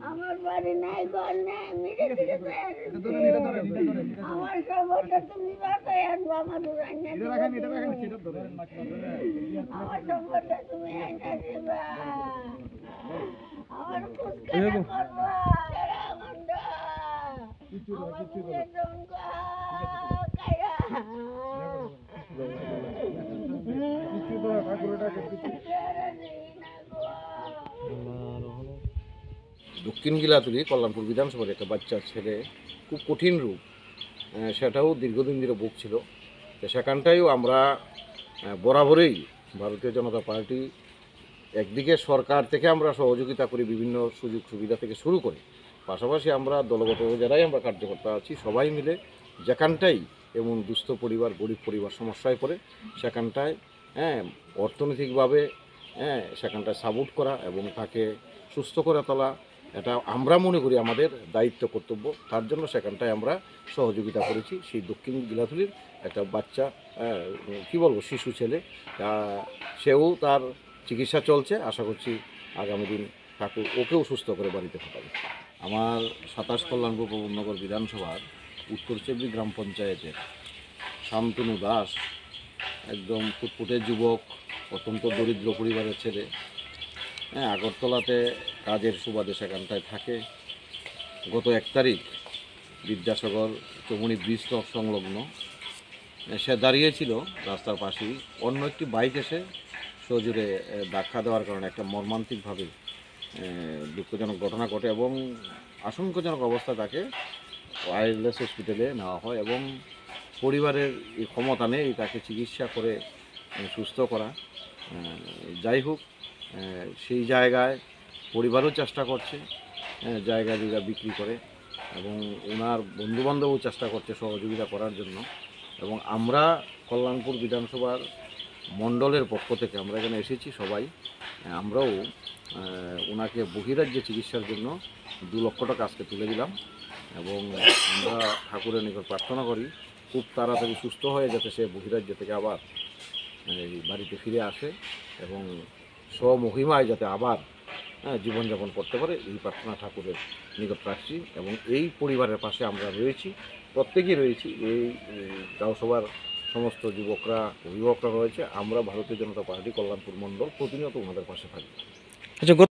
আমার বাড়ি নাই, ঘর নাই, আমি আমার খবরটা তুমি বাসায় আনবো, আমার আমার খবরটা তুমি আইনা দিবা, আমার খুশকারা করবা, দক্ষিণ গিলাতুলি কল্যাণপুর বিধানসভার একটা বাচ্চা ছেলে খুব কঠিন রূপ, সেটাও দীর্ঘদিন ধরে ভুগছিল। তো সেখানটাইও আমরা বরাবরই ভারতীয় জনতা পার্টি একদিকে সরকার থেকে আমরা সহযোগিতা করি বিভিন্ন সুযোগ সুবিধা থেকে শুরু করে, পাশাপাশি আমরা দলগত যারাই আমরা কার্যকর্তা আছি সবাই মিলে যেখানটাই এমন দুস্থ পরিবার গরিব পরিবার সমস্যায় পড়ে সেখানটায় অর্থনৈতিকভাবে সেখানটায় সাপোর্ট করা এবং তাকে সুস্থ করে তোলা, এটা আমরা মনে করি আমাদের দায়িত্ব কর্তব্য। তার জন্য সেখানটায় আমরা সহযোগিতা করেছি। সেই দক্ষিণ গিলাতুলির একটা বাচ্চা কি বলবো শিশু ছেলে, সেও তার চিকিৎসা চলছে, আশা করছি আগামী দিন তাকে ওকেও সুস্থ করে বাড়িতে পাঠাবে। আমার 27 কল্যাণপুর নগর বিধানসভার উত্তর চেবড়ি গ্রাম পঞ্চায়েতের শান্তনু দাস একদম ফুটফুটে যুবক, অত্যন্ত দরিদ্র পরিবারের ছেলে, আগরতলাতে কাজের সুবাদে সেখানটায় থাকে। গত 1 তারিখ বিদ্যাসাগর চৌমুনি ব্রিজ সংলগ্ন সে দাঁড়িয়েছিল রাস্তার পাশেই, অন্য একটি বাইক এসে সজোরে ধাক্কা দেওয়ার কারণে একটা মর্মান্তিকভাবে দুঃখজনক ঘটনা ঘটে এবং আশঙ্কাজনক অবস্থায় তাকে ওয়্যারলেস হসপিটালে নেওয়া হয় এবং পরিবারের ক্ষমতা নেই তাকে চিকিৎসা করে সুস্থ করা। যাই হোক, সেই জায়গায় পরিবারও চেষ্টা করছে জায়গা বিক্রি করে এবং ওনার বন্ধুবান্ধবও চেষ্টা করছে সহযোগিতা করার জন্য। এবং আমরা কল্যাণপুর বিধানসভার মণ্ডলের পক্ষ থেকে আমরা এখানে এসেছি সবাই, আমরাও ওনাকে বহিরাজ্যে চিকিৎসার জন্য 2 লক্ষ টাকা আজকে তুলে দিলাম এবং আমরা ঠাকুরের নিকট প্রার্থনা করি খুব তাড়াতাড়ি সুস্থ হয়ে যাতে সে বহিরাজ্য থেকে আবার বাড়িতে ফিরে আসে এবং স্বমহিমায় যাতে আবার জীবনযাপন করতে পারে, এই প্রার্থনা ঠাকুরের নিকট রাখছি। এবং এই পরিবারের পাশে আমরা রয়েছি, প্রত্যেকেই রয়েছি, এই গাঁওসভার সমস্ত যুবকরা অভিভাবকরা রয়েছে। আমরা ভারতীয় জনতা পার্টি কল্যাণপুর মণ্ডল প্রতিনিয়ত ওনাদের পাশে থাকি। আচ্ছা।